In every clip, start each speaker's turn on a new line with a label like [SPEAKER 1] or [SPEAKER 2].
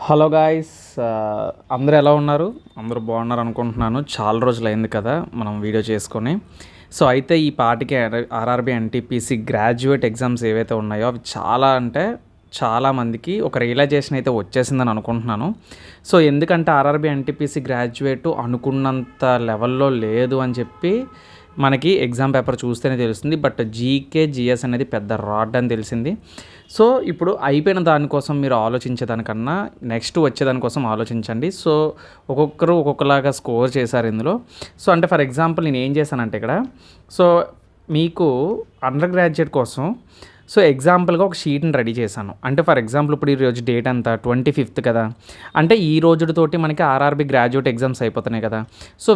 [SPEAKER 1] Hello guys, అందరూ ఎలా ఉన్నారు? అందరూ బాగున్నారు అనుకుంటున్నాను. చాలా రోజులు అయింది కదా మనం వీడియో చేసుకొని. సో అయితే ఈ పాటికి ఆర్ఆర్బీ ఎన్టీపీసీ గ్రాడ్యుయేట్ ఎగ్జామ్స్ ఏవైతే ఉన్నాయో అవి చాలామందికి ఒక రియలైజేషన్ అయితే వచ్చేసిందని అనుకుంటున్నాను. సో ఎందుకంటే ఆర్ఆర్బీ ఎన్టీపీసీ గ్రాడ్యుయేట్ అనుకున్నంత లెవెల్లో లేదు అని చెప్పి మనకి ఎగ్జామ్ పేపర్ చూస్తేనే తెలుస్తుంది. బట్ జీకే జిఎస్ అనేది పెద్ద రాడ్ అని తెలిసింది. సో ఇప్పుడు అయిపోయిన దానికోసం మీరు ఆలోచించేదానికన్నా నెక్స్ట్ వచ్చేదానికోసం ఆలోచించండి. సో ఒక్కొక్కరు ఒక్కొక్కలాగా స్కోర్ చేశారు ఇందులో. సో అంటే ఫర్ ఎగ్జాంపుల్ నేను ఏం చేశానంటే ఇక్కడ సో మీకు అండర్ గ్రాడ్యుయేట్ కోసం సో ఎగ్జాంపుల్గా ఒక షీట్ని రెడీ చేశాను. అంటే ఫర్ ఎగ్జాంపుల్ ఇప్పుడు ఈరోజు డేట్ అంతా 25th కదా, అంటే ఈ రోజుతోటి మనకి ఆర్ఆర్బీ గ్రాడ్యుయేట్ ఎగ్జామ్స్ అయిపోతున్నాయి కదా. సో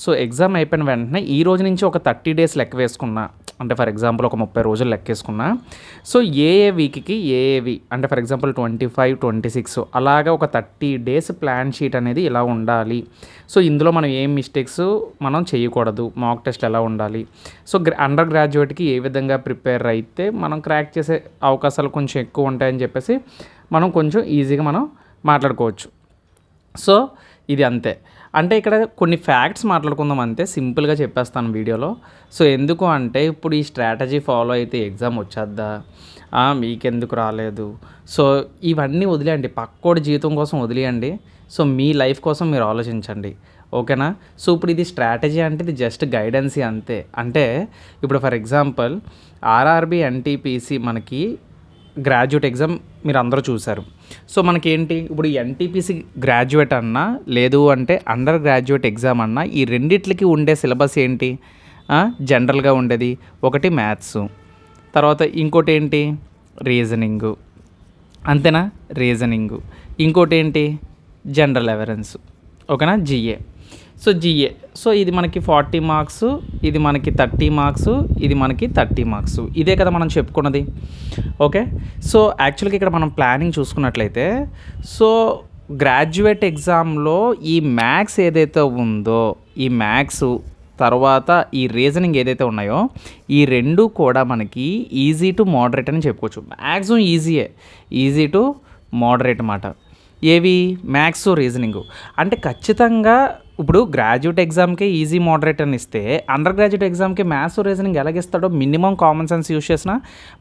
[SPEAKER 1] సో ఎగ్జామ్ అయిపోయిన వెంటనే ఈ రోజు నుంచి ఒక 30 days లెక్క వేసుకున్నా, అంటే ఫర్ ఎగ్జాంపుల్ ఒక 30 రోజులు లెక్కేసుకున్నా. సో ఏ వీక్కి ఏవి అంటే ఫర్ ఎగ్జాంపుల్ 25, 26 అలాగా ఒక 30 days ప్లాన్ షీట్ అనేది ఇలా ఉండాలి. సో ఇందులో మనం ఏం మిస్టేక్స్ మనం చేయకూడదు, మాక్ టెస్ట్ ఎలా ఉండాలి, సో అండర్ గ్రాడ్యుయేట్కి ఏ విధంగా ప్రిపేర్ అయితే మనం క్రాక్ చేసే అవకాశాలు కొంచెం ఎక్కువ ఉంటాయని చెప్పేసి మనం కొంచెం ఈజీగా మనం మాట్లాడుకోవచ్చు. సో ఇది అంతే. అంటే ఇక్కడ కొన్ని ఫ్యాక్ట్స్ మాట్లాడుకుందాం, అంతే సింపుల్గా చెప్పేస్తాను వీడియోలో. సో ఎందుకు అంటే ఇప్పుడు ఈ స్ట్రాటజీ ఫాలో అయితే ఎగ్జామ్ వచ్చేద్దా, మీకెందుకు రాలేదు, సో ఇవన్నీ వదిలేయండి, పక్కోడి జీవితం కోసం వదిలేయండి. సో మీ లైఫ్ కోసం మీరు ఆలోచించండి, ఓకేనా? సో ఇప్పుడు ఇది స్ట్రాటజీ అంటే ఇది జస్ట్ గైడెన్సీ అంతే. అంటే ఇప్పుడు ఫర్ ఎగ్జాంపుల్ ఆర్ఆర్బీ ఎన్టీపీసీ మనకి గ్రాడ్యుయేట్ ఎగ్జామ్ మీరు అందరూ చూశారు. సో మనకేంటి ఇప్పుడు ఎన్టీపీసీ గ్రాడ్యుయేట్ అన్నా లేదు అంటే అండర్ గ్రాడ్యుయేట్ ఎగ్జామ్ అన్నా ఈ రెండిట్లకి ఉండే సిలబస్ ఏంటి? జనరల్గా ఉండేది ఒకటి మ్యాథ్స్, తర్వాత ఇంకోటి ఏంటి రీజనింగు, అంతేనా? రీజనింగు, ఇంకోటి ఏంటి జనరల్ అవేరెన్స్, ఓకేనా? జిఏ. సో ఇది మనకి 40 మార్క్స్, ఇది మనకి 30 మార్క్స్, ఇది మనకి 30 మార్క్స్, ఇదే కదా మనం చెప్పుకున్నది, ఓకే? సో యాక్చువల్గా ఇక్కడ మనం ప్లానింగ్ చూసుకున్నట్లయితే సో గ్రాడ్యుయేట్ ఎగ్జామ్లో ఈ మ్యాథ్స్ ఏదైతే ఉందో ఈ మ్యాథ్స్ తర్వాత ఈ రీజనింగ్ ఏదైతే ఉన్నాయో ఈ రెండు కూడా మనకి ఈజీ టు మోడరేట్ అని చెప్పుకోవచ్చు. మ్యాక్సిమం ఈజీ టు మోడరేట్ అన్నమాట. ఏవి? Maths, reasoning. అంటే ఖచ్చితంగా ఇప్పుడు గ్రాడ్యుయేట్ ఎగ్జామ్కి ఈజీ మోడరేట్ అని ఇస్తే అండర్ గ్రాడ్యుయేట్ ఎగ్జామ్కి మ్యాథ్స్ రీజనింగ్ ఎలాగిస్తాడో మినిమం కామన్ సెన్స్ యూజ్ చేసినా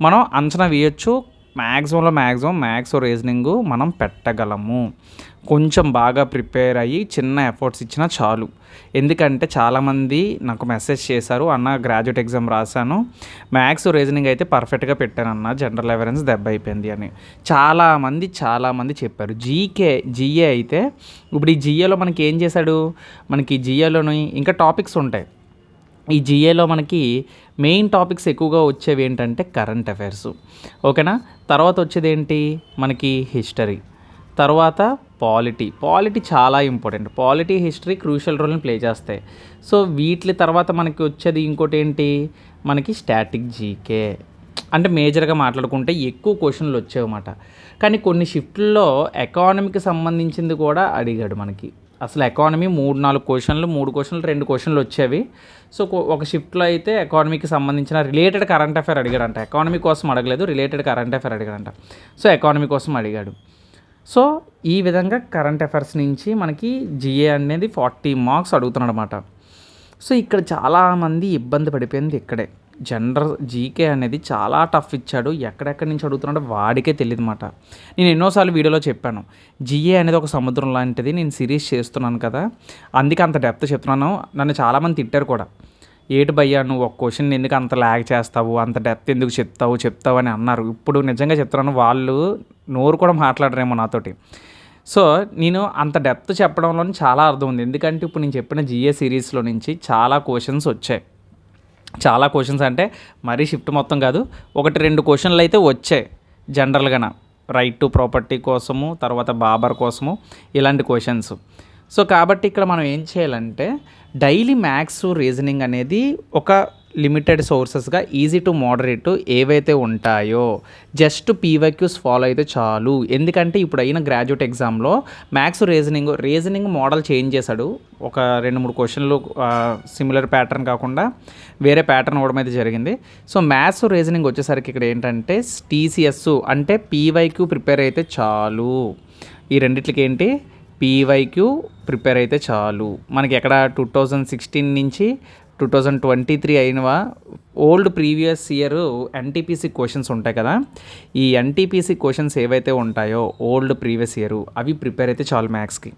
[SPEAKER 1] మనం అంచనా వేయొచ్చు. మ్యాక్సిమం మ్యాథ్స్ రీజనింగ్ మనం పెట్టగలము. కొంచెం బాగా ప్రిపేర్ అయ్యి చిన్న ఎఫర్ట్స్ ఇచ్చినా చాలు. ఎందుకంటే చాలామంది నాకు మెసేజ్ చేశారు, అన్న గ్రాడ్యుయేట్ ఎగ్జామ్ రాశాను, మ్యాథ్స్ రీజనింగ్ అయితే పర్ఫెక్ట్గా పెట్టానన్న, జనరల్ అవేరెన్స్ దెబ్బ అయిపోయింది అని చాలామంది చెప్పారు. జిఏ అయితే ఇప్పుడు ఈ జిఏలో మనకి ఏం చేశాడు, మనకి జిఏలోని ఇంకా టాపిక్స్ ఉంటాయి. ఈ జిఏలో మనకి మెయిన్ టాపిక్స్ ఎక్కువగా వచ్చేవి ఏంటంటే కరెంట్ అఫైర్స్, ఓకేనా? తర్వాత వచ్చేది ఏంటి మనకి హిస్టరీ, తర్వాత పాలిటీ చాలా ఇంపార్టెంట్. పాలిటీ, హిస్టరీ క్రూషియల్ రోల్ని ప్లే చేస్తాయి. సో వీటి తర్వాత మనకి వచ్చేది ఇంకోటి ఏంటి మనకి స్టాటిక్ జీకే. అంటే మేజర్గా మాట్లాడుకుంటే ఎక్కువ క్వశ్చన్లు వచ్చాయన్నమాట. కానీ కొన్ని షిఫ్ట్లో ఎకానమీకి సంబంధించింది కూడా అడిగాడు మనకి. అసలు ఎకానమీ 3-4 క్వశ్చన్లు, 2 క్వశ్చన్లు వచ్చేవి. సో ఒక షిఫ్ట్లో అయితే ఎకానమీకి సంబంధించిన రిలేటెడ్ కరెంట్ అఫైర్ అడిగాడంట. ఎకానమీ కోసం అడగలేదు, రిలేటెడ్ కరెంట్ అఫైర్ అడిగాడంట. సో ఎకానమీ కోసం అడిగాడు. సో ఈ విధంగా కరెంట్ అఫైర్స్ నుంచి మనకి జిఏ అనేది 40 మార్క్స్ అడుగుతున్నాడు అనమాట. సో ఇక్కడ చాలామంది ఇబ్బంది పడిపోయింది ఇక్కడే. జనరల్ జీకే అనేది చాలా టఫ్ ఇచ్చాడు. ఎక్కడెక్కడి నుంచి అడుగుతున్నాడో వాడికే తెలియదు అన్నమాట. నేను ఎన్నోసార్లు వీడియోలో చెప్పాను, జిఏ అనేది ఒక సముద్రం లాంటిది, నేను సిరీస్ చేస్తున్నాను కదా అందుకే అంత డెప్త్ చెప్తున్నాను. నన్ను చాలామంది తిట్టారు కూడా, ఏటు భయ్యా నువ్వు ఒక క్వశ్చన్ ఎందుకు అంత ల్యాగ్ చేస్తావు, అంత డెప్త్ ఎందుకు చెప్తావు అని అన్నారు. ఇప్పుడు నిజంగా చెప్తున్నాను, వాళ్ళు నోరు కూడా మాట్లాడరేమో నాతోటి. సో నేను అంత డెప్త్ చెప్పడంలో చాలా అర్థం ఉంది. ఎందుకంటే ఇప్పుడు నేను చెప్పిన జిఏ సిరీస్లో నుంచి చాలా క్వశ్చన్స్ వచ్చాయి. చాలా క్వశ్చన్స్ అంటే మరీ షిఫ్ట్ మొత్తం కాదు, 1-2 క్వశ్చన్లు అయితే వచ్చాయి జనరల్గా, రైట్ టు ప్రాపర్టీ కోసము, తర్వాత బాబర్ కోసము, ఇలాంటి క్వశ్చన్స్. సో కాబట్టి ఇక్కడ మనం ఏం చేయాలంటే డైలీ మ్యాథ్స్ రీజనింగ్ అనేది ఒక లిమిటెడ్ సోర్సెస్గా ఈజీ టు మోడరేట్ ఏవైతే ఉంటాయో జస్ట్ పీవైక్యూస్ ఫాలో అయితే చాలు. ఎందుకంటే ఇప్పుడు అయిన గ్రాడ్యుయేట్ ఎగ్జామ్లో మ్యాథ్స్ రీజనింగ్ మోడల్ చేంజ్ చేశాడు. ఒక 2-3 క్వశ్చన్లు సిమిలర్ ప్యాటర్న్ కాకుండా వేరే ప్యాటర్న్ ఇవ్వడం అయితే జరిగింది. సో మ్యాథ్స్ రీజనింగ్ వచ్చేసరికి ఇక్కడ ఏంటంటే టీసీఎస్ అంటే పీవైక్యూ ప్రిపేర్ అయితే చాలు. ఈ రెండిట్లకి ఏంటి పీవైక్యూ ప్రిపేర్ అయితే చాలు. మనకి ఎక్కడ 2016 నుంచి 2023 అయినవా old previous year NTPC questions ఉంటాయి కదా, ఈ ఎన్టీపీసీ క్వశ్చన్స్ ఏవైతే ఉంటాయో ఓల్డ్ ప్రీవియస్ ఇయర్ అవి ప్రిపేర్ అయితే చాలు మ్యాథ్స్కి.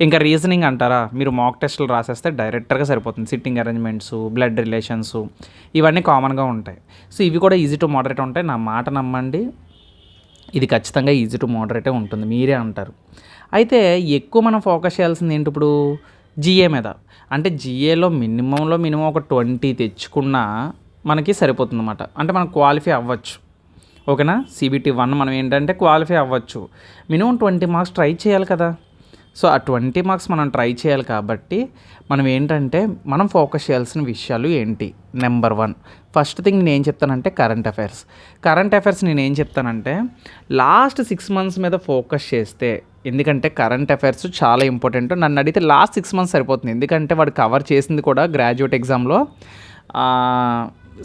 [SPEAKER 1] ఇంకా రీజనింగ్ అంటారా, మీరు మాక్ టెస్టులు రాసేస్తే డైరెక్ట్గా సరిపోతుంది. సిట్టింగ్ అరేంజ్మెంట్స్, బ్లడ్ రిలేషన్స్ ఇవన్నీ కామన్గా ఉంటాయి. సో ఇవి కూడా ఈజీ టు మోడరేట్ ఉంటాయి. నా మాట నమ్మండి, ఇది ఖచ్చితంగా ఈజీ టు మోడరేటే ఉంటుంది, మీరే అంటారు. అయితే ఎక్కువ మనం ఫోకస్ చేయాల్సింది ఏంటి ఇప్పుడు జిఏ మీద. అంటే జిఏలో మినిమం ఒక 20 తెచ్చుకున్నా మనకి సరిపోతుంది అన్నమాట. అంటే మనం క్వాలిఫై అవ్వచ్చు. ఓకేనా, CBT 1 మనం ఏంటంటే క్వాలిఫై అవ్వచ్చు. మినిమం 20 మార్క్స్ ట్రై చేయాలి కదా. సో ఆ 20 మార్క్స్ మనం ట్రై చేయాలి కాబట్టి మనం ఏంటంటే మనం ఫోకస్ చేయాల్సిన విషయాలు ఏంటి. నెంబర్ 1 ఫస్ట్ థింగ్ నేను ఏం చెప్తానంటే కరెంట్ అఫైర్స్ నేను ఏం చెప్తానంటే లాస్ట్ 6 months మీద ఫోకస్ చేస్తే, ఎందుకంటే కరెంట్ అఫైర్స్ చాలా ఇంపార్టెంట్. నన్ను అడిగితే లాస్ట్ 6 months సరిపోతుంది. ఎందుకంటే వాడు కవర్ చేసింది కూడా గ్రాడ్యుయేట్ ఎగ్జామ్లో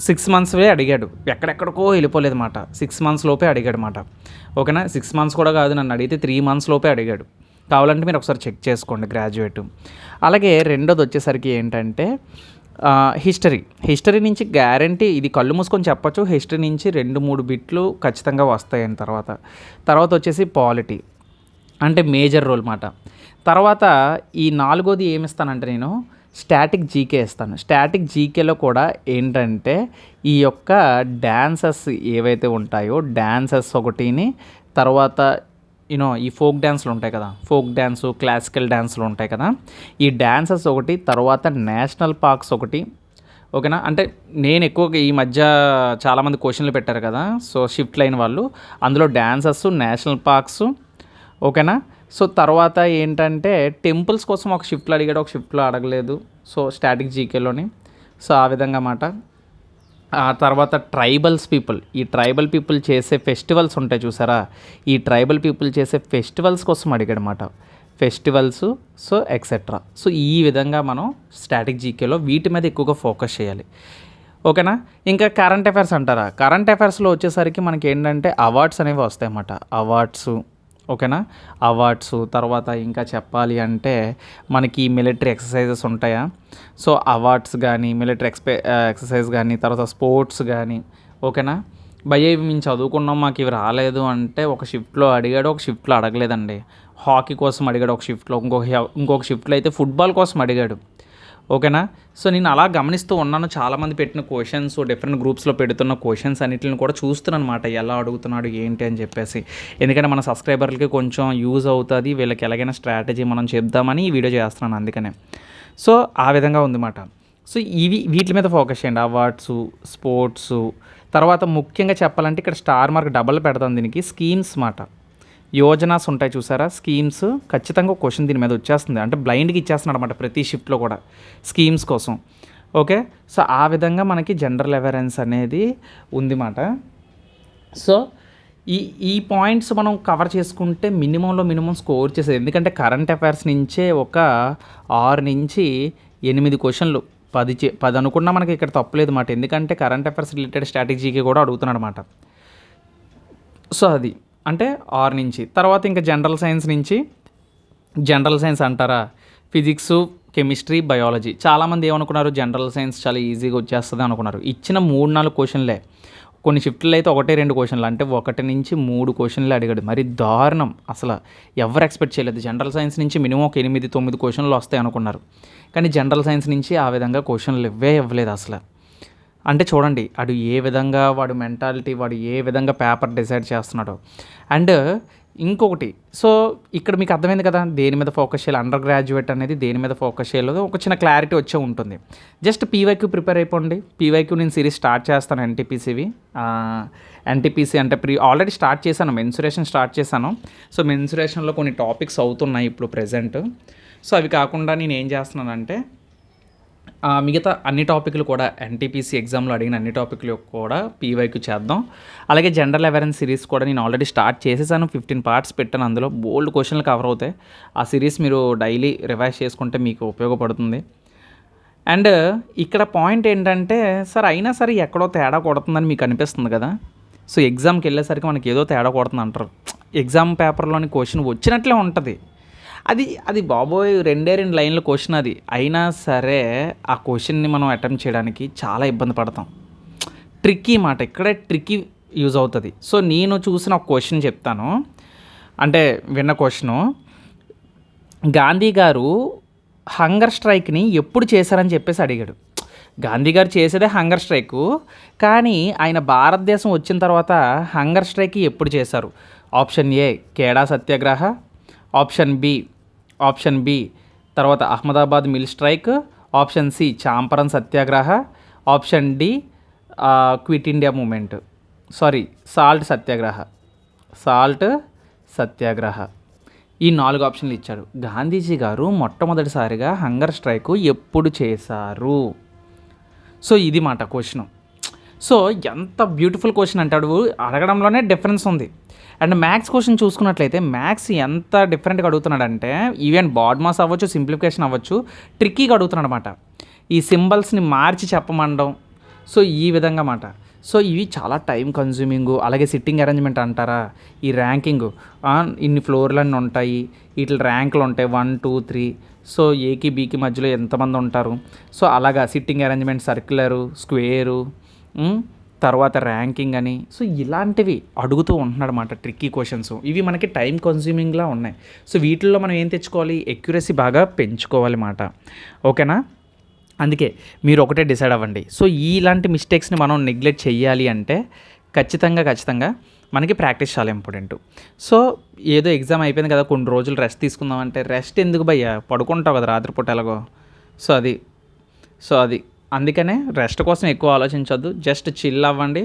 [SPEAKER 1] 6 months అడిగాడు, ఎక్కడెక్కడికో వెళ్ళిపోలేదు మాట. 6 months లోపే అడిగాడు మాట. ఓకేనా, 6 months కూడా కాదు, నన్ను అడిగితే 3 months లోపే అడిగాడు. కావాలంటే మీరు ఒకసారి చెక్ చేసుకోండి గ్రాడ్యుయేట్. అలాగే రెండోది వచ్చేసరికి ఏంటంటే హిస్టరీ నుంచి గ్యారంటీ, ఇది కళ్ళు మూసుకొని చెప్పచ్చు, హిస్టరీ నుంచి 2-3 బిట్లు ఖచ్చితంగా వస్తాయని. తర్వాత వచ్చేసి పాలిటీ అంటే మేజర్ రోల్ మాట. తర్వాత ఈ 4వది ఏమిస్తానంటే నేను స్టాటిక్ జీకే ఇస్తాను. స్టాటిక్ జీకేలో కూడా ఏంటంటే ఈ యొక్క డ్యాన్సెస్ ఏవైతే ఉంటాయో డ్యాన్సెస్ ఒకటిని, తర్వాత ఈ ఫోక్ డ్యాన్స్లు ఉంటాయి కదా, ఫోక్ డ్యాన్సు, క్లాసికల్ డ్యాన్స్లు ఉంటాయి కదా, ఈ డ్యాన్సెస్ ఒకటి, తర్వాత నేషనల్ పార్క్స్ ఒకటి. ఓకేనా, అంటే నేను ఎక్కువగా ఈ మధ్య చాలామంది క్వశ్చన్లు పెట్టారు కదా, సో షిఫ్ట్ లైన్ వాళ్ళు, అందులో డ్యాన్సెస్, నేషనల్ పార్క్స్. ఓకేనా, సో తర్వాత ఏంటంటే టెంపుల్స్ కోసం ఒక షిఫ్ట్లో అడిగాడు, ఒక షిఫ్ట్లో అడగలేదు. సో స్టాటిక్ జీకేలోని సో ఆ విధంగా మాట. ఆ తర్వాత ఈ ట్రైబల్ పీపుల్ చేసే ఫెస్టివల్స్ ఉంటాయి చూసారా, ఈ ట్రైబల్ పీపుల్ చేసే ఫెస్టివల్స్ కోసం అడిగాడు అన్నమాట. Festivals, so etcetera. సో ఈ విధంగా మనం స్టాటిక్ జీకేలో వీటి మీద ఎక్కువగా ఫోకస్ చేయాలి. ఓకేనా, ఇంకా కరెంట్ అఫైర్స్ అంటారా, కరెంట్ అఫైర్స్లో వచ్చేసరికి మనకి ఏంటంటే అవార్డ్స్ అనేవి వస్తాయన్నమాట. ఓకేనా, అవార్డ్స్. తర్వాత ఇంకా చెప్పాలి అంటే మనకి మిలిటరీ ఎక్సర్సైజెస్ ఉంటాయా, సో అవార్డ్స్ కానీ, మిలిటరీ ఎక్సర్సైజ్ కానీ, తర్వాత స్పోర్ట్స్ కానీ. ఓకేనా, భయ్య ఇవి మేము చదువుకున్నాం, మాకు ఇవి రాలేదు అంటే ఒక షిఫ్ట్లో అడిగాడు, ఒక షిఫ్ట్లో అడగలేదండి. హాకీ కోసం అడిగాడు ఒక షిఫ్ట్లో, ఇంకొక షిఫ్ట్లో అయితే ఫుట్బాల్ కోసం అడిగాడు. ఓకేనా, సో నేను అలా గమనిస్తూ ఉన్నాను, చాలామంది పెట్టిన క్వశ్చన్స్, డిఫరెంట్ గ్రూప్స్లో పెడుతున్న క్వశ్చన్స్ అన్నిటిని కూడా చూస్తున్నాను అనమాట, ఎలా అడుగుతున్నాడు ఏంటి అని చెప్పేసి. ఎందుకంటే మన సబ్స్క్రైబర్లకి కొంచెం యూజ్ అవుతుంది, వీళ్ళకి ఎలాగైనా స్ట్రాటజీ మనం చెప్దామని ఈ వీడియో చేస్తున్నాను అందుకనే. సో ఆ విధంగా ఉందన్నమాట. సో వీటి మీద ఫోకస్ చేయండి, అవార్డ్స్, స్పోర్ట్స్. తర్వాత ముఖ్యంగా చెప్పాలంటే ఇక్కడ స్టార్ మార్క్ డబల్ పెడతాను దీనికి, స్కీమ్స్ మాట. యోజనాస్ ఉంటాయి చూసారా, స్కీమ్స్, ఖచ్చితంగా క్వశ్చన్ దీని మీద వచ్చేస్తుంది. అంటే బ్లైండ్గా ఇచ్చేస్తున్నాడు అనమాట ప్రతి షిఫ్ట్లో కూడా స్కీమ్స్ కోసం. ఓకే, సో ఆ విధంగా మనకి జనరల్ అవేరెన్స్ అనేది ఉంది మాట. సో ఈ పాయింట్స్ మనం కవర్ చేసుకుంటే మినిమం స్కోర్ చేసేది. ఎందుకంటే కరెంట్ అఫైర్స్ నుంచే ఒక 6 నుంచి 8 క్వశ్చన్లు, 10 అనుకున్నా మనకి ఇక్కడ తప్పలేదు మాట. ఎందుకంటే కరెంట్ అఫైర్స్ రిలేటెడ్ స్ట్రాటజీకి కూడా అడుగుతున్నాడు అనమాట. సో అది అంటే 6 నుంచి. తర్వాత ఇంకా జనరల్ సైన్స్ అంటారా, ఫిజిక్స్, కెమిస్ట్రీ, బయాలజీ. చాలామంది ఏమనుకున్నారు, జనరల్ సైన్స్ చాలా ఈజీగా వచ్చేస్తుంది అనుకున్నారు. ఇచ్చిన 3-4 క్వశ్చన్లే, కొన్ని షిఫ్ట్లో అయితే 1-2 క్వశ్చన్లు, అంటే 1 నుంచి 3 క్వశ్చన్లు అడిగాడు. మరి దారుణం, అసలు ఎవరు ఎక్స్పెక్ట్ చేయలేదు. జనరల్ సైన్స్ నుంచి మినిమం ఒక 8-9 క్వశ్చన్లు వస్తాయి అనుకున్నారు, కానీ జనరల్ సైన్స్ నుంచి ఆ విధంగా క్వశ్చన్లు ఇవ్వలేదు అసలు. అంటే చూడండి వాడు ఏ విధంగా, వాడు మెంటాలిటీ, వాడు ఏ విధంగా పేపర్ డిసైడ్ చేస్తున్నాడో. అండ్ ఇంకొకటి, సో ఇక్కడ మీకు అర్థమైంది కదా దేని మీద ఫోకస్ చేయాలి, అండర్ గ్రాడ్యుయేట్ అనేది దేని మీద ఫోకస్ చేయలేదు, ఒక చిన్న క్లారిటీ వచ్చే ఉంటుంది. జస్ట్ పీవైక్యూ ప్రిపేర్ అయిపోండి. పీవైక్యూ నేను సిరీస్ స్టార్ట్ చేస్తాను, ఎన్టీపీసీ అంటే ఆల్రెడీ స్టార్ట్ చేశాను, మెన్సురేషన్ స్టార్ట్ చేశాను. సో మెన్సురేషన్లో కొన్ని టాపిక్స్ అవుతున్నాయి ఇప్పుడు ప్రెజెంట్. సో అవి కాకుండా నేను ఏం చేస్తున్నానంటే మిగతా అన్ని టాపిక్లు కూడా ఎన్టీపీసీ ఎగ్జామ్లో అడిగిన అన్ని టాపిక్లు కూడా పీవైక్యూ చేద్దాం. అలాగే జనరల్ అవేరెన్స్ సిరీస్ కూడా నేను ఆల్రెడీ స్టార్ట్ చేసేసాను, 15 పార్ట్స్ పెట్టాను, అందులో బోల్డ్ క్వశ్చన్లు కవర్ అవుతాయి. ఆ సిరీస్ మీరు డైలీ రివైజ్ చేసుకుంటే మీకు ఉపయోగపడుతుంది. అండ్ ఇక్కడ పాయింట్ ఏంటంటే, సార్ అయినా సరే ఎక్కడో తేడా కొడుతుందని మీకు అనిపిస్తుంది కదా. సో ఎగ్జామ్కి వెళ్ళేసరికి మనకి ఏదో తేడా కొడుతుంది అంటారు. ఎగ్జామ్ పేపర్లోని క్వశ్చన్ వచ్చినట్లే ఉంటుంది. అది అది బాబోయ్ 2 లైన్ల క్వశ్చన్ అది. అయినా సరే ఆ క్వశ్చన్‌ని మనం అటెంప్ట్ చేయడానికి చాలా ఇబ్బంది పడతాం. ట్రిక్కీ మాట ఇక్కడే ట్రిక్కీ యూజ్ అవుతది. సో, నేను చూసిన ఒక క్వశ్చన్ చెప్తాను. అంటే విన్న క్వశ్చను. గాంధీ గారు హంగర్ స్ట్రైక్‌ని ఎప్పుడు చేశారని చెప్పేసి అడిగాడు. గాంధీ గారు చేసేదే హంగర్ స్ట్రైకు. కానీ ఆయన భారతదేశం వచ్చిన తర్వాత హంగర్ స్ట్రైక్ ఎప్పుడు చేశారు? Option A Kheda Satyagraha, option B తర్వాత Ahmedabad mill strike, option C Champaran Satyagraha, option D quit India movement, salt Satyagraha. ఈ 4 ఆప్షన్లు ఇచ్చాడు. గాంధీజీ గారు మొట్టమొదటిసారిగా హంగర్ స్ట్రైక్ ఎప్పుడు చేశారు? సో, ఇది మాట క్వశ్చను. సో, ఎంత బ్యూటిఫుల్ క్వశ్చన్ అంటే అడగడంలోనే డిఫరెన్స్ ఉంది. అండ్ మ్యాథ్స్ క్వశ్చన్ చూసుకున్నట్లయితే మ్యాథ్స్ ఎంత డిఫరెంట్గా అడుగుతున్నాడంటే ఈవెన్ బాడ్మాస్ అవ్వచ్చు, సింప్లిఫికేషన్ అవ్వచ్చు, ట్రిక్కీగా అడుగుతున్నాడు అనమాట. ఈ సింబల్స్ని మార్చి చెప్పమండం. సో, ఈ విధంగా మాట. సో, ఇవి చాలా టైం కన్జ్యూమింగు. అలాగే సిట్టింగ్ అరేంజ్మెంట్ అంటారా, ఈ ర్యాంకింగు ఇన్ని ఫ్లోర్లన్నీ ఉంటాయి, వీటి ర్యాంకులు ఉంటాయి 1, 2, 3. సో, ఏకి బీకి మధ్యలో ఎంతమంది ఉంటారు. సో, అలాగా సిట్టింగ్ అరేంజ్మెంట్, సర్క్యులరు, స్క్వేరు, తర్వాత ర్యాంకింగ్ అని. సో, ఇలాంటివి అడుగుతూ ఉంటున్నాడు అన్నమాట ట్రిక్కీ క్వశ్చన్స్. ఇవి మనకి టైం కన్జ్యూమింగ్లా ఉన్నాయి. సో, వీటిల్లో మనం ఏం తెచ్చుకోవాలి? ఎక్యురసీ బాగా పెంచుకోవాలి మాట. ఓకేనా? అందుకే మీరు ఒకటే డిసైడ్ అవ్వండి. సో, ఇలాంటి మిస్టేక్స్ని మనం నెగ్లెక్ట్ చేయాలి అంటే ఖచ్చితంగా మనకి ప్రాక్టీస్ చాలా ఇంపార్టెంట్. సో, ఏదో ఎగ్జామ్ అయిపోయింది కదా, కొన్ని రోజులు రెస్ట్ తీసుకుందామంటే రెస్ట్ ఎందుకు భయ్యా, పడుకుంటావు కదా రాత్రిపూట ఎలాగో. సో అది అందుకనే రెస్ట్ కోసం ఎక్కువ ఆలోచించొద్దు, జస్ట్ చిల్ అవ్వండి.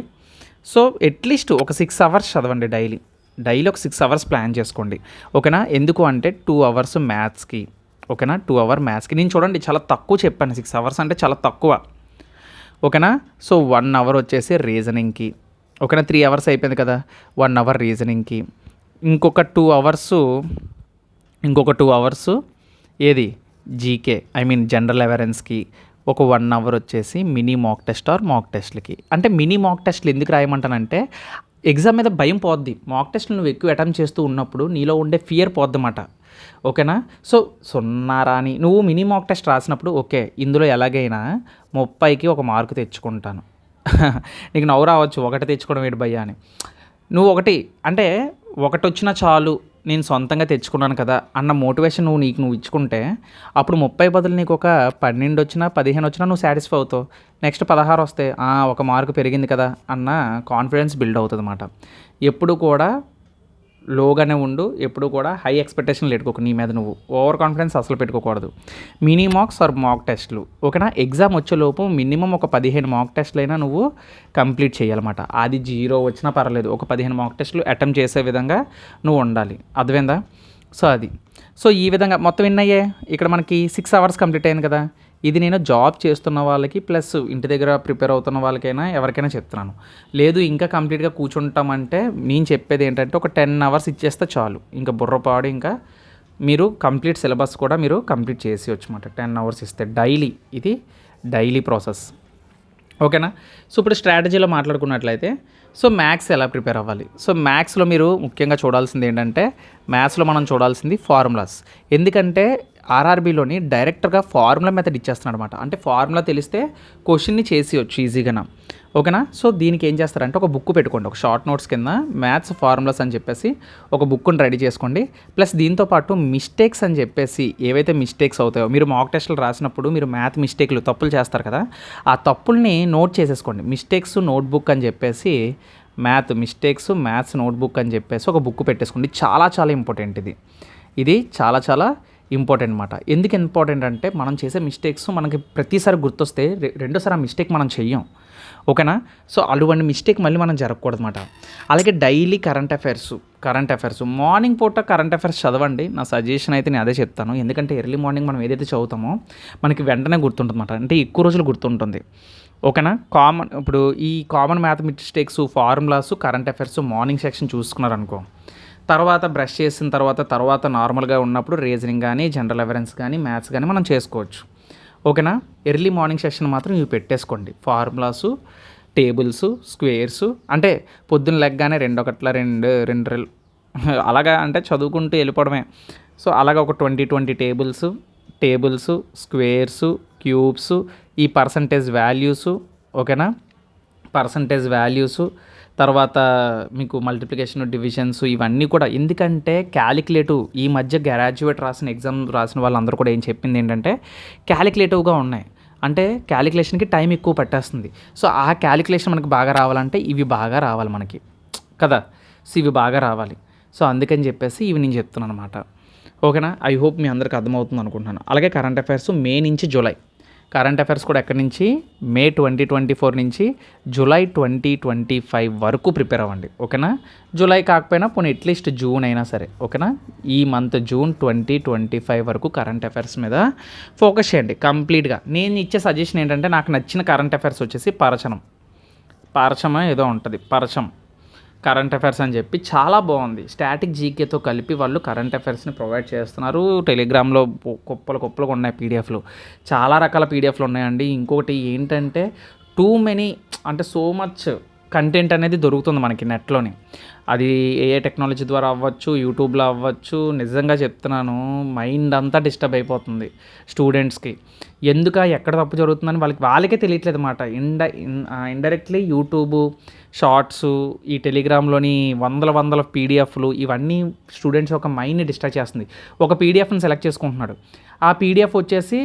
[SPEAKER 1] సో, అట్లీస్ట్ ఒక 6 అవర్స్ చదవండి డైలీ ఒక 6 అవర్స్ ప్లాన్ చేసుకోండి. ఓకేనా? ఎందుకు అంటే 2 అవర్స్ మ్యాథ్స్కి. ఓకేనా? 2 అవర్ మ్యాథ్స్కి. నేను చూడండి చాలా తక్కువ చెప్పాను, 6 అవర్స్ అంటే చాలా తక్కువ. ఓకేనా? సో, 1 అవర్ వచ్చేసి రీజనింగ్కి. ఓకేనా? 3 అవర్స్ అయిపోయింది కదా, 1 అవర్ రీజనింగ్కి. ఇంకొక 2 అవర్స్ ఏది జీకే జనరల్ అవేరెన్స్కి. ఒక 1 అవర్ వచ్చేసి మినీ మాక్ టెస్ట్లకి. అంటే మినీ మాక్ టెస్ట్లు ఎందుకు రాయమంటానంటే ఎగ్జామ్ మీద భయం పోద్ది. మాక్ టెస్ట్లు నువ్వు ఎక్కువ అటెంప్ట్ చేస్తూ ఉన్నప్పుడు నీలో ఉండే ఫియర్ పోద్దన్నమాట. ఓకేనా? సో, 0 రాని నువ్వు మినీ మాక్ టెస్ట్ రాసినప్పుడు ఓకే, ఇందులో ఎలాగైనా 30కి 1 మార్కు తెచ్చుకుంటాను. నీకు నవ్వు రావచ్చు, 1 తెచ్చుకోవడం ఏంటి భయ్యా అని. నువ్వు అంటే 1 వచ్చినా చాలు, నేను సొంతంగా తెచ్చుకున్నాను కదా అన్న మోటివేషన్ నువ్వు ఇచ్చుకుంటే అప్పుడు 30 బదులు నీకు ఒక 12 వచ్చినా 15 వచ్చినా నువ్వు సాటిస్ఫై అవుతావు. నెక్స్ట్ 16 వస్తే 1 మార్కు పెరిగింది కదా అన్న కాన్ఫిడెన్స్ బిల్డ్ అవుతుంది అన్నమాట. ఎప్పుడు కూడా లోగానే ఉండు, ఎప్పుడు కూడా హై ఎక్స్పెక్టేషన్లు పెట్టుకోకు. నీ మీద నువ్వు ఓవర్ కాన్ఫిడెన్స్ అసలు పెట్టుకోకూడదు. మినీ మాక్స్ ఆర్ మాక్ టెస్ట్లు. ఓకేనా? ఎగ్జామ్ వచ్చేలోపు మినిమం ఒక 15 మాక్ టెస్ట్లు అయినా నువ్వు కంప్లీట్ చేయాలన్నమాట. అది 0 వచ్చినా పర్లేదు, ఒక 15 మాక్ టెస్ట్లు అటెంప్ట్ చేసే విధంగా నువ్వు ఉండాలి. అర్థమైందా? సో ఈ విధంగా మొత్తం ఎన్నయ్యే ఇక్కడ మనకి 6 అవర్స్ కంప్లీట్ అయింది కదా. ఇది నేను జాబ్ చేస్తున్న వాళ్ళకి ప్లస్ ఇంటి దగ్గర ప్రిపేర్ అవుతున్న వాళ్ళకైనా ఎవరికైనా చెప్తున్నాను. లేదు ఇంకా కంప్లీట్గా కూర్చుంటామంటే నేను చెప్పేది ఏంటంటే ఒక 10 అవర్స్ ఇచ్చేస్తే చాలు. ఇంకా బుర్రపాడు ఇంకా మీరు కంప్లీట్ సిలబస్ కూడా మీరు కంప్లీట్ చేసేయచ్చు అన్నమాట 10 అవర్స్ ఇస్తే డైలీ. ఇది డైలీ ప్రాసెస్. ఓకేనా? సో, ఇప్పుడు స్ట్రాటజీలో మాట్లాడుకున్నట్లయితే సో మ్యాథ్స్ ఎలా ప్రిపేర్ అవ్వాలి. సో, మ్యాథ్స్లో మీరు ముఖ్యంగా చూడాల్సింది ఏంటంటే మ్యాథ్స్లో మనం చూడాల్సింది ఫార్ములాస్. ఎందుకంటే ఆర్ఆర్బీలోని డైరెక్ట్గా ఫార్ములా మెథడ్ ఇచ్చేస్తున్నాడు అనమాట. అంటే ఫార్ములా తెలిస్తే క్వశ్చన్ని చేసేయచ్చు ఈజీగా. ఓకేనా? సో, దీనికి ఏం చేస్తారంటే ఒక బుక్ పెట్టుకోండి, ఒక షార్ట్ నోట్స్ కింద మ్యాథ్స్ ఫార్ములాస్ అని చెప్పేసి ఒక బుక్ని రెడీ చేసుకోండి. ప్లస్ దీంతోపాటు మిస్టేక్స్ అని చెప్పేసి ఏవైతే మిస్టేక్స్ అవుతాయో మీరు మాక్ టెస్ట్లు రాసినప్పుడు మీరు మ్యాథ్ మిస్టేక్లు తప్పులు చేస్తారు కదా, ఆ తప్పుల్ని నోట్ చేసేసుకోండి. మిస్టేక్స్ నోట్బుక్ అని చెప్పేసి మ్యాథ్స్ నోట్బుక్ అని చెప్పేసి ఒక బుక్ పెట్టేసుకోండి. చాలా చాలా ఇంపార్టెంట్ ఇది చాలా చాలా ఇంపార్టెంట్ అనమాట. ఎందుకు ఇంపార్టెంట్ అంటే మనం చేసే మిస్టేక్స్ మనకి ప్రతిసారి గుర్తొస్తే రెండోసారి ఆ మిస్టేక్ మనం చెయ్యం. ఓకేనా? సో, అటువంటి మిస్టేక్ మళ్ళీ మనం జరగకూడదు అనమాట. అలాగే డైలీ కరెంట్ అఫైర్స్ మార్నింగ్ పూట కరెంట్ అఫైర్స్ చదవండి. నా సజెషన్ అయితే నేను అదే చెప్తాను. ఎందుకంటే ఎర్లీ మార్నింగ్ మనం ఏదైతే చదువుతామో మనకి వెంటనే గుర్తుంటుంది అనమాట. అంటే ఎక్కువ రోజులు గుర్తుంటుంది. ఓకేనా? ఇప్పుడు ఈ common math mistakes, formulas, current affairs morning section చూసుకున్నారనుకో, తర్వాత బ్రష్ చేసిన తర్వాత నార్మల్గా ఉన్నప్పుడు రీజనింగ్ కానీ, జనరల్ అవేరెన్స్ కానీ, మ్యాథ్స్ కానీ మనం చేసుకోవచ్చు. ఓకేనా? ఎర్లీ మార్నింగ్ సెషన్ మాత్రం ఇవి పెట్టేసుకోండి. Formulas, tables, squares. అంటే పొద్దున్న లెగ్గానే 2 1 2 2 అలాగా అంటే చదువుకుంటూ వెళ్ళిపోవడమే. సో అలాగా ఒక 20 టేబుల్స్, స్క్వేర్స్, క్యూబ్స్, ఈ పర్సంటేజ్ వాల్యూసు, ఓకేనా, పర్సంటేజ్ వాల్యూసు, తర్వాత మీకు మల్టిప్లికేషన్, డివిజన్స్ ఇవన్నీ కూడా. ఎందుకంటే క్యాలిక్యులేటివ్ ఈ మధ్య గ్రాడ్యుయేట్ ఎగ్జామ్ రాసిన వాళ్ళందరూ కూడా ఏం చెప్పింది ఏంటంటే క్యాలిక్యులేటివ్గా ఉన్నాయి, అంటే క్యాలిక్యులేషన్కి టైం ఎక్కువ పట్టేస్తుంది. సో ఆ క్యాలిక్యులేషన్ మనకి బాగా రావాలంటే ఇవి బాగా రావాలి మనకి కదా. సో ఇవి బాగా రావాలి. సో అందుకని చెప్పేసి ఇవి నేను చెప్తున్నాను అనమాట. ఓకేనా, ఐ హోప్ మీ అందరికి అర్థమవుతుంది అనుకుంటున్నాను. అలాగే కరెంట్ అఫైర్స్ మే నుంచి జూలై, కరెంట్ అఫైర్స్ కూడా ఎక్కడి నుంచి మే 2024 నుంచి జూలై 2025 వరకు ప్రిపేర్ అవ్వండి. ఓకేనా, జూలై కాకపోయినా పోనీ అట్లీస్ట్ జూన్ అయినా సరే. ఓకేనా, ఈ మంత్ జూన్ 2025 వరకు కరెంట్ అఫైర్స్ మీద ఫోకస్ చేయండి కంప్లీట్గా. నేను ఇచ్చే సజెషన్ ఏంటంటే నాకు నచ్చిన కరెంట్ అఫైర్స్ వచ్చేసి పరచమ ఏదో ఉంటుంది, పరచం కరెంట్ అఫైర్స్ అని చెప్పి చాలా బాగుంది. స్టాటిక్ జీకేతో కలిపి వాళ్ళు కరెంట్ అఫైర్స్ని ప్రొవైడ్ చేస్తున్నారు. టెలిగ్రామ్లో కుప్పలు ఉన్నాయి పీడిఎఫ్లు, చాలా రకాల పీడిఎఫ్లు ఉన్నాయండి. ఇంకొకటి ఏంటంటే టూ మెనీ అంటే సో మచ్ కంటెంట్ అనేది దొరుకుతుంది మనకి నెట్లోని. అది ఏ టెక్నాలజీ ద్వారా అవ్వచ్చు, యూట్యూబ్లో అవ్వచ్చు. నిజంగా చెప్తున్నాను, మైండ్ అంతా డిస్టర్బ్ అయిపోతుంది స్టూడెంట్స్కి. ఎక్కడ తప్పు జరుగుతుందని వాళ్ళకే తెలియట్లేదు అన్నమాట. ఇండైరెక్ట్లీ యూట్యూబ్ షార్ట్స్, ఈ టెలిగ్రామ్లోని వందల పీడిఎఫ్లు ఇవన్నీ స్టూడెంట్స్ ఒక మైండ్ని డిస్ట్రాక్ట్ చేస్తుంది. ఒక పీడిఎఫ్ని సెలెక్ట్ చేసుకుంటున్నాడు, ఆ పీడిఎఫ్ వచ్చేసి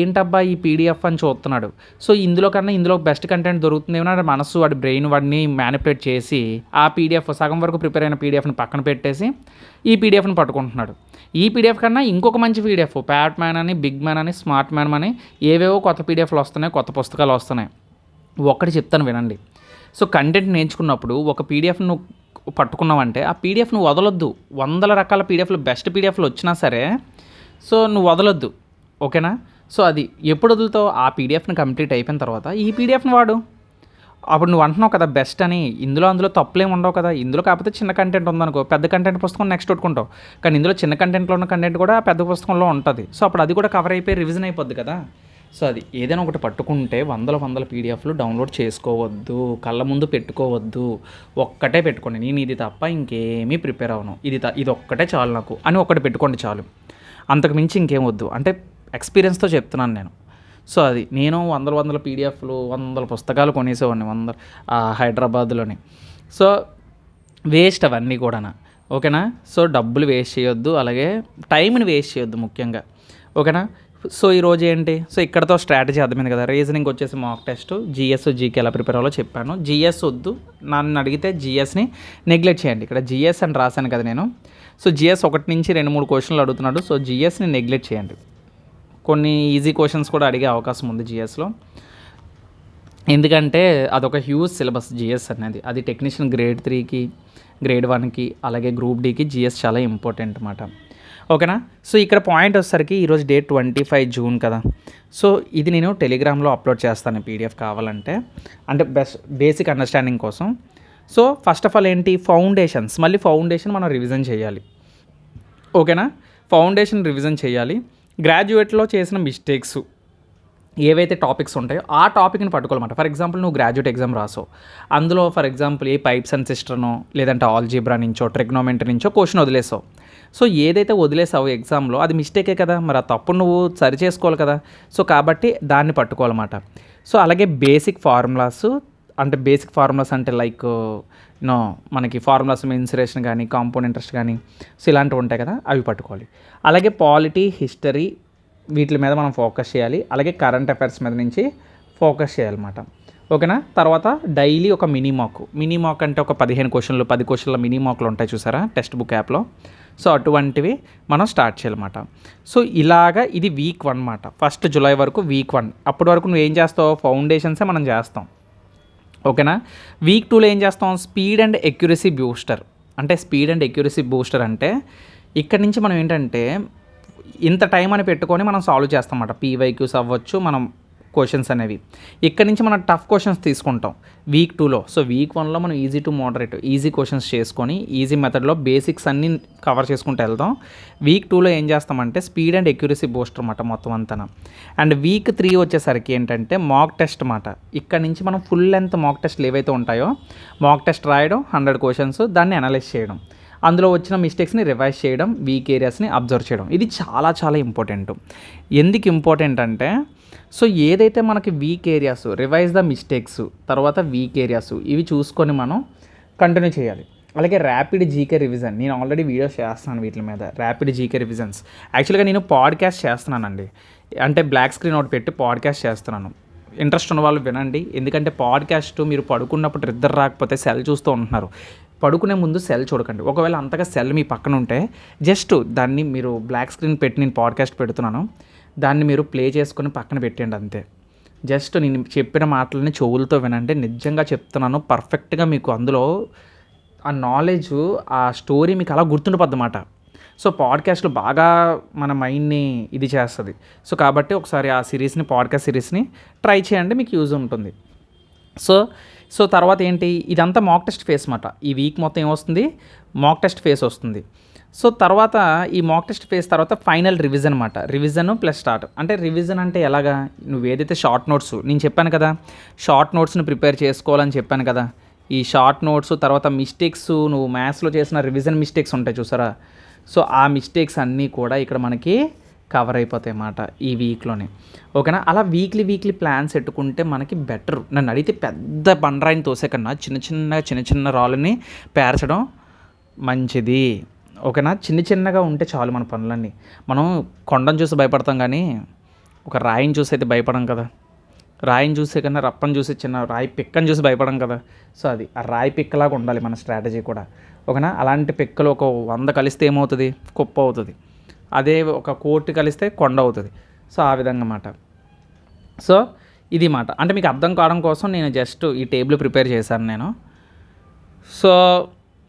[SPEAKER 1] ఏంటబ్బా ఈ పీడిఎఫ్ అని చూస్తున్నాడు. సో ఇందులో బెస్ట్ కంటెంట్ దొరుకుతుందేమో అని మనసు, వాడి బ్రెయిన్ వాడిని మ్యానిపులేట్ చేసి ఆ పీడిఎఫ్ సగం వరకు ప్రిపేర్ అయిన పీడిఎఫ్ని పక్కన పెట్టేసి ఈ పీడిఎఫ్ని పట్టుకుంటున్నాడు. ఈ పీడిఎఫ్ కన్నా ఇంకొక మంచి పీడిఎఫ్ ప్యాట్ మ్యాన్ అని, బిగ్ మ్యాన్ అని, స్మార్ట్ మ్యాన్ అని ఏవేవో కొత్త పీడిఎఫ్లు వస్తున్నాయి, కొత్త పుస్తకాలు వస్తున్నాయి. ఒక్కటి చెప్తాను వినండి. సో కంటెంట్ నేర్చుకున్నప్పుడు ఒక పీడిఎఫ్ నువ్వు పట్టుకున్నావంటే ఆ పీడిఎఫ్ నువ్వు వదలొద్దు. వందల రకాల పీడిఎఫ్లు, బెస్ట్ పీడిఎఫ్లు వచ్చినా సరే సో నువ్వు వదలొద్దు. ఓకేనా, సో అది ఎప్పుడు వదులుతావు? ఆ పీడిఎఫ్ని కంప్లీట్ అయిపోయిన తర్వాత ఈ పీడిఎఫ్ని వాడు. అప్పుడు నువ్వు అంటున్నావు కదా బెస్ట్ అని, అందులో తప్పులేమి ఉండవు కదా. ఇందులో కాకపోతే చిన్న కంటెంట్ ఉందనుకో, పెద్ద కంటెంట్ పుస్తకం నెక్స్ట్ పెట్టుకుంటావు. కానీ ఇందులో చిన్న కంటెంట్లో ఉన్న కంటెంట్ కూడా పెద్ద పుస్తకంలో ఉంటుంది. సో అప్పుడు అది కూడా కవర్ అయిపోయి రివిజన్ అయిపోద్ది కదా. సో అది ఏదైనా ఒకటి పట్టుకుంటే వందల పీడిఎఫ్లు డౌన్లోడ్ చేసుకోవద్దు, కళ్ళ ముందు పెట్టుకోవద్దు. ఒక్కటే పెట్టుకోండి, నేను ఇది తప్ప ఇంకేమీ ప్రిపేర్ అవ్వను, ఇది ఒక్కటే చాలు నాకు అని ఒక్కటి పెట్టుకోండి చాలు. అంతకు మించి ఇంకేం వద్దు. అంటే ఎక్స్పీరియన్స్తో చెప్తున్నాను నేను. సో అది నేను వందల పీడిఎఫ్లు, 100 పుస్తకాలు కొనేసేవాడిని హైదరాబాద్లోని. సో వేస్ట్ అవన్నీ కూడా. ఓకేనా, సో డబ్బులు వేస్ట్ చేయొద్దు, అలాగే టైంని వేస్ట్ చేయొద్దు ముఖ్యంగా. ఓకేనా, సో ఈరోజు ఏంటి, సో ఇక్కడతో స్ట్రాటజీ అర్థమైంది కదా. రీజనింగ్ వచ్చేసి మాక్ టెస్ట్, జిఎస్ జీకే ఎలా ప్రిపేర్ అవ్వాలో చెప్పాను. జిఎస్ వద్దు, నన్ను అడిగితే జిఎస్ని నెగ్లెక్ట్ చేయండి. ఇక్కడ జిఎస్ అని రాశాను కదా నేను. సో జిఎస్ 1 నుంచి 2-3 క్వశ్చన్లు అడుగుతున్నాడు. సో జిఎస్ని నెగ్లెక్ట్ చేయండి. కొన్ని ఈజీ క్వశ్చన్స్ కూడా అడిగే అవకాశం ఉంది జిఎస్లో, ఎందుకంటే అదొక హ్యూజ్ సిలబస్ జిఎస్ అనేది. అది టెక్నీషియన్ గ్రేడ్ 3కి, గ్రేడ్ 1కి, అలాగే గ్రూప్ డీకి జిఎస్ చాలా ఇంపార్టెంట్ అన్నమాట. ఓకేనా, సో ఇక్కడ పాయింట్ వచ్చేసరికి ఈరోజు డేట్ 25 జూన్ కదా. సో ఇది నేను టెలిగ్రామ్లో అప్లోడ్ చేస్తాను పీడిఎఫ్ కావాలంటే, అంటే బేసిక్ అండర్స్టాండింగ్ కోసం. సో ఫస్ట్ ఆఫ్ ఆల్ ఏంటి, ఫౌండేషన్స్. మళ్ళీ ఫౌండేషన్ మనం రివిజన్ చేయాలి. ఓకేనా, ఫౌండేషన్ రివిజన్ చేయాలి. గ్రాడ్యుయేట్లో చేసిన మిస్టేక్స్ ఏవైతే టాపిక్స్ ఉంటాయో ఆ టాపిక్ని పట్టుకోవాలన్నమాట. ఫర్ ఎగ్జాంపుల్ నువ్వు గ్రాడ్యుయేట్ ఎగ్జామ్ రాసావు, అందులో for example a pipes and సిస్టర్నో లేదంటే ఆల్జీబ్రా నుంచో ట్రిగ్నోమెంట్రీ నుంచో క్వశ్చన్ వదిలేసావు. సో ఏదైతే వదిలేసావు ఎగ్జామ్లో అది మిస్టేకే కదా, మరి ఆ తప్పు నువ్వు సరి చేసుకోవాలి కదా. సో కాబట్టి దాన్ని పట్టుకోవాలన్నమాట. సో అలాగే బేసిక్ ఫార్ములాస్ అంటే లైక్ మనకి ఫార్ములాస్ మెన్సురేషన్ కానీ, కాంపౌండ్ ఇంట్రెస్ట్ కానీ, సో ఇలాంటివి ఉంటాయి కదా, అవి పట్టుకోవాలి. అలాగే పాలిటీ, హిస్టరీ వీటి మీద మనం ఫోకస్ చేయాలి. అలాగే కరెంట్ అఫైర్స్ మీద నుంచి ఫోకస్ చేయాలన్నమాట. ఓకేనా, తర్వాత డైలీ ఒక మినీ మాక్ అంటే ఒక 15 క్వశ్చన్లు, 10 క్వశ్చన్ల మినీ మాక్లు ఉంటాయి చూసారా టెక్స్ట్ బుక్ యాప్లో. సో అటువంటివి మనం స్టార్ట్ చేయాలన్నమాట. సో ఇలాగా ఇది వీక్ 1 అన్నమాట. 1 జూలై వరకు వీక్ 1. అప్పటి వరకు నువ్వు ఏం చేస్తావు, ఫౌండేషన్సే మనం చేస్తాం. ఓకేనా, వీక్ 2లో ఏం చేస్తాం, స్పీడ్ అండ్ ఎక్యురసీ బూస్టర్. అంటే స్పీడ్ అండ్ ఎక్యురసీ బూస్టర్ అంటే ఇక్కడి నుంచి మనం ఏంటంటే ఇంత టైం అని పెట్టుకొని మనం సాల్వ్ చేస్తాం అన్నమాట. పీవైక్యూస్ అవ్వచ్చు, మనం క్వశ్చన్స్ అనేవి ఇక్కడ నుంచి మనం టఫ్ క్వశ్చన్స్ తీసుకుంటాం వీక్ 2లో. సో వీక్ 1లో మనం easy to moderate easy questions చేసుకొని ఈజీ మెథడ్లో బేసిక్స్ అన్నీ కవర్ చేసుకుంటూ వెళ్దాం. వీక్ 2లో ఏం చేస్తామంటే స్పీడ్ అండ్ ఎక్యురసీ బూస్టర్ అన్నమాట మొత్తం అంతా. అండ్ వీక్ 3 వచ్చేసరికి ఏంటంటే మాక్ టెస్ట్ అన్నమాట. ఇక్కడ నుంచి మనం ఫుల్ లెంత్ మాక్ టెస్ట్లు ఏవైతే ఉంటాయో మాక్ టెస్ట్ రాయడం, 100 క్వశ్చన్స్, దాన్ని అనలైజ్ చేయడం. అందులో వచ్చిన మిస్టేక్స్ని రివైజ్ చేయడం, వీక్ ఏరియాస్ని అబ్జర్వ్ చేయడం. ఇది చాలా చాలా ఇంపార్టెంట్. ఎందుకు ఇంపార్టెంట్ అంటే సో ఏదైతే మనకి weak areas, revise the mistakes, తర్వాత వీక్ ఏరియాస్ ఇవి చూసుకొని మనం కంటిన్యూ చేయాలి. అలాగే ర్యాపిడ్ జీకే రివిజన్, నేను ఆల్రెడీ వీడియోస్ చేస్తున్నాను వీటి మీద. ర్యాపిడ్ జీకే రివిజన్స్ యాక్చువల్గా నేను పాడ్కాస్ట్ చేస్తున్నానండి, అంటే బ్లాక్ స్క్రీన్ ఒకటి పెట్టి పాడ్కాస్ట్ చేస్తున్నాను. ఇంట్రెస్ట్ ఉన్న వాళ్ళు వినండి, ఎందుకంటే పాడ్కాస్ట్ మీరు పడుకున్నప్పుడు నిద్ర రాకపోతే సెల్ చూస్తూ ఉంటున్నారు. పడుకునే ముందు సెల్ చూడకండి. ఒకవేళ అంతగా సెల్ మీ పక్కన ఉంటే జస్ట్ దాన్ని మీరు బ్లాక్ స్క్రీన్ పెట్టి నేను పాడ్కాస్ట్ పెడుతున్నాను, దాన్ని మీరు ప్లే చేసుకొని పక్కన పెట్టండి అంతే. జస్ట్ నేను చెప్పిన మాటలని చెవులతో వినండి. నిజంగా చెప్తున్నాను, పర్ఫెక్ట్గా మీకు అందులో ఆ నాలెడ్జ్, ఆ స్టోరీ మీకు అలా గుర్తుండిపోద్ది అన్నమాట. సో పాడ్కాస్ట్లు బాగా మన మైండ్ని ఇది చేస్తుంది. సో కాబట్టి ఒకసారి ఆ సిరీస్ని, పాడ్కాస్ట్ సిరీస్ని ట్రై చేయండి, మీకు యూజ్ ఉంటుంది. సో తర్వాత ఏంటి, ఇదంతా మాక్ టెస్ట్ ఫేస్ అన్నమాట. ఈ వీక్ మొత్తం ఏమొస్తుంది, మాక్ టెస్ట్ ఫేస్ వస్తుంది. సో తర్వాత ఈ మాక్ టెస్ట్ ఫేస్ తర్వాత ఫైనల్ రివిజన్ అనమాట. Revision plus start. అంటే రివిజన్ అంటే ఎలాగా, నువ్వు ఏదైతే షార్ట్ నోట్స్ నేను చెప్పాను కదా, షార్ట్ నోట్స్ని ప్రిపేర్ చేసుకోవాలని చెప్పాను కదా. ఈ షార్ట్ నోట్స్ తర్వాత మిస్టేక్స్, నువ్వు మ్యాథ్స్లో చేసిన రివిజన్ మిస్టేక్స్ ఉంటాయి చూసారా, సో ఆ మిస్టేక్స్ అన్నీ కూడా ఇక్కడ మనకి కవర్ అయిపోతాయి అన్నమాట ఈ వీక్లోనే. ఓకేనా. అలా వీక్లీ ప్లాన్స్ పెట్టుకుంటే మనకి బెటర్. నన్ను అడిగితే పెద్ద బండరాయిని తోసే కన్నా చిన్న చిన్న రాళ్ళని పేర్చడం మంచిది. ఓకేనా. చిన్నగా ఉంటే చాలు మన పనులన్నీ. మనం కొండను చూసి భయపడతాం కానీ ఒక రాయిని చూసి అయితే భయపడం కదా. రాయిని చూసే కన్నా రప్పని చూసి, చిన్న రాయి పిక్కని చూసి భయపడం కదా. సో అది ఆ రాయి పిక్కలాగా ఉండాలి మన స్ట్రాటజీ కూడా. ఓకేనా. అలాంటి పిక్కలు ఒక 100 కలిస్తే ఏమవుతుంది, కుప్ప అవుతుంది. అదే ఒక 1 కలిస్తే కొండ అవుతుంది. సో ఆ విధంగా మాట. సో ఇది మాట, అంటే మీకు అర్థం కావడం కోసం నేను జస్ట్ ఈ టేబుల్ ప్రిపేర్ చేశాను నేను. సో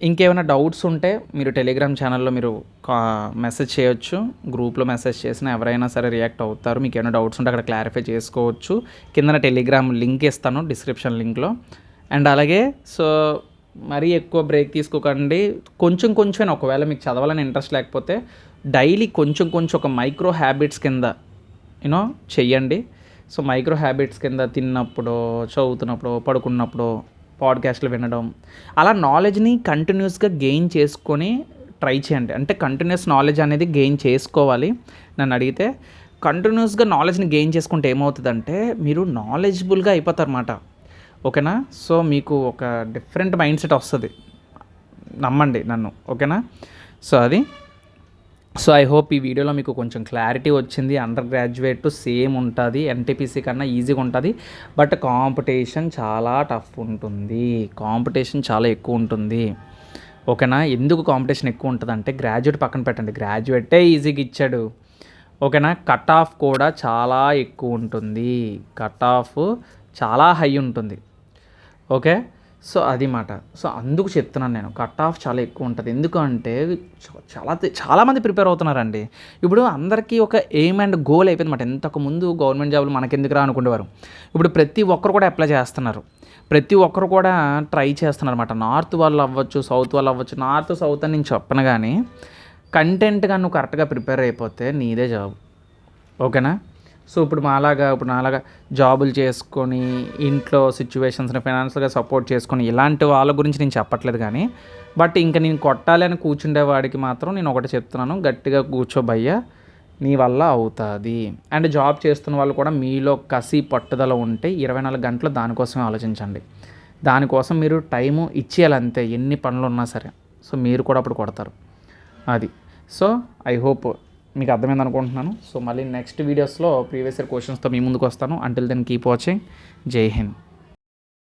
[SPEAKER 1] ఇంకేమైనా డౌట్స్ ఉంటే మీరు టెలిగ్రామ్ ఛానల్లో మీరు మెసేజ్ చేయొచ్చు. గ్రూప్లో మెసేజ్ చేసినా ఎవరైనా సరే రియాక్ట్ అవుతారు. మీకు ఏమైనా డౌట్స్ ఉంటే అక్కడ క్లారిఫై చేసుకోవచ్చు. కిందన టెలిగ్రామ్ లింక్ ఇస్తాను డిస్క్రిప్షన్ లింక్లో. అండ్ అలాగే సో మరీ ఎక్కువ బ్రేక్ తీసుకోకండి. కొంచెం ఒకవేళ మీకు చదవాలని ఇంట్రెస్ట్ లేకపోతే డైలీ కొంచెం ఒక మైక్రో హ్యాబిట్స్ కింద చెయ్యండి. సో మైక్రో హ్యాబిట్స్ కింద తిన్నప్పుడు, చదువుతున్నప్పుడు, పడుకున్నప్పుడు పాడ్కాస్ట్లు వినడం, అలా నాలెడ్జ్ని కంటిన్యూస్గా గెయిన్ చేసుకొని ట్రై చేయండి. అంటే కంటిన్యూస్ నాలెడ్జ్ అనేది గెయిన్ చేసుకోవాలి. నన్ను అడిగితే కంటిన్యూస్గా నాలెడ్జ్ని గెయిన్ చేసుకుంటే ఏమవుతుందంటే మీరు నాలెడ్జబుల్గా అయిపోతారన్నమాట. ఓకేనా. సో మీకు ఒక డిఫరెంట్ మైండ్ సెట్ వస్తుంది, నమ్మండి నన్ను. ఓకేనా. సో అది. సో ఐ హోప్ ఈ వీడియోలో మీకు కొంచెం క్లారిటీ వచ్చింది. అండర్ గ్రాడ్యుయేట్ సేమ్ ఉంటుంది, ఎన్టీపీసీ కన్నా ఈజీగా ఉంటుంది. బట్ కాంపిటీషన్ చాలా టఫ్ ఉంటుంది, కాంపిటీషన్ చాలా ఎక్కువ ఉంటుంది. ఓకేనా. ఎందుకు కాంపిటీషన్ ఎక్కువ ఉంటుంది అంటే గ్రాడ్యుయేట్ పక్కన పెట్టండి, గ్రాడ్యుయేటే ఈజీగా ఇచ్చాడు. ఓకేనా. కట్ ఆఫ్ కూడా చాలా ఎక్కువ ఉంటుంది, కట్ ఆఫ్ చాలా హై ఉంటుంది. ఓకే. సో అది మాట. సో అందుకు చెప్తున్నాను నేను, కట్ ఆఫ్ చాలా ఎక్కువ ఉంటుంది. ఎందుకంటే చాలామంది ప్రిపేర్ అవుతున్నారండి. ఇప్పుడు అందరికీ ఒక ఎయిమ్ అండ్ గోల్ అయిపోయింది మాట. ఇంతకుముందు గవర్నమెంట్ జాబులు మనకెందుకురా అనుకునేవారు. ఇప్పుడు ప్రతి ఒక్కరు కూడా అప్లై చేస్తున్నారు, ప్రతి ఒక్కరు కూడా ట్రై చేస్తున్నారు అన్నమాట. నార్త్ వాళ్ళు అవ్వచ్చు, సౌత్ వాళ్ళు అవ్వచ్చు. నార్త్ సౌత్ అని నేను చెప్పను కానీ కంటెంట్గా నువ్వు కరెక్ట్గా ప్రిపేర్ అయిపోతే నీదే జాబ్. ఓకేనా. సో ఇప్పుడు నాలాగా జాబులు చేసుకొని ఇంట్లో సిచ్యువేషన్స్ని ఫైనాన్షియల్గా సపోర్ట్ చేసుకొని ఇలాంటి వాళ్ళ గురించి నేను చెప్పట్లేదు కానీ, బట్ ఇంకా నేను కొట్టాలి అని కూర్చుండేవాడికి మాత్రం నేను ఒకటి చెప్తున్నాను, గట్టిగా కూర్చోబయ్యా, నీ వల్ల అవుతుంది. అండ్ జాబ్ చేస్తున్న వాళ్ళు కూడా మీలో కసి పట్టుదల ఉంటే 24 గంటలు దానికోసమే ఆలోచించండి. దానికోసం మీరు టైము ఇచ్చేయాలి అంతే, ఎన్ని పనులు ఉన్నా సరే. సో మీరు కూడా అప్పుడు కొడతారు అది. సో ఐ హోప్ మీకు అర్థమైంది అనుకుంటున్నాను. సో మళ్ళీ నెక్స్ట్ వీడియోస్లో ప్రీవియస్ ఇయర్ క్వశ్చన్స్తో మీ ముందుకు వస్తాను. Until then keep watching. Jai Hind.